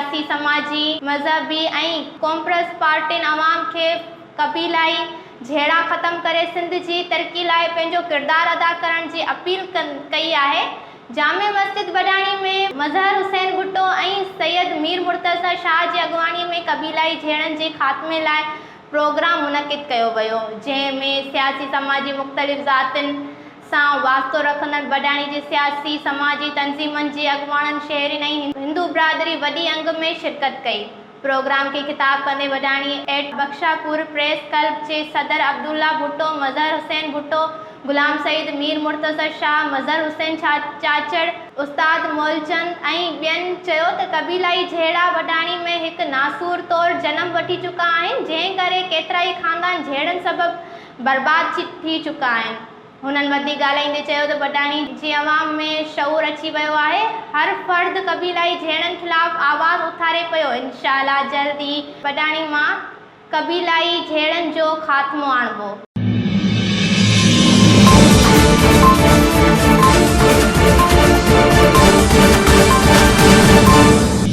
सियासी समाजी मजहबी ऐं कॉमर्स पार्टियुनि अवाम खे कबीलाई झेड़ा ख़त्म करे सिंध जी तरक़ी लाइ पंहिंजो किरदारु अदा करण जी अपील कई आहे। जामे मस्जिद बडाणी में मज़हर हुसैन भुट्टो ऐं सैयद मीर मुर्तज़ा शाह जी अॻुवाणीअ में कबीलाई झेड़नि जे ख़ात्मे लाइ प्रोग्राम मुनक़िद कयो वियो, जंहिंमें सियासी समाजी मुख़्तलिफ़ ज़ातियुनि सां वास्तो रखंदड़ बडाणी जी सियासी समाजी तंज़ीमनि जे अॻुवाणनि शहरियुनि ऐं हिंदू बिरादरी वॾी अंग में शिरकत कई। प्रोग्राम के खिताब कंदे बडाणी एट बख्शापुर प्रेस क्लब जे सदर अब्दुल्ला भुट्टो, मज़हर हुसैन भुट्टो, गुलाम सईद, मीर मुर्तज़ा शाह, मज़हर हुसैन चाचड़, उस्ताद मौलचंद ऐं ॿियनि चयो त कबीलाई झेड़ा बडाणी में हिकु नासूर तौरु जनम वठी चुका आहिनि, जंहिं करे केतिरा ई ख़ानदान झेड़नि सबबि बर्बाद थी चुका आहिनि। हुननि वधीक ॻाल्हाईंदे चयो त बडाणी जी अवाम में शऊर अची वियो आहे, हर फ़र्द कबीलाई झेड़नि ख़िलाफ़ आवाज़ उथारे पियो। इंशाअल्लाह जल्द ई बडाणी मां कबीलाई झेड़नि जो ख़ात्मो आणिबो।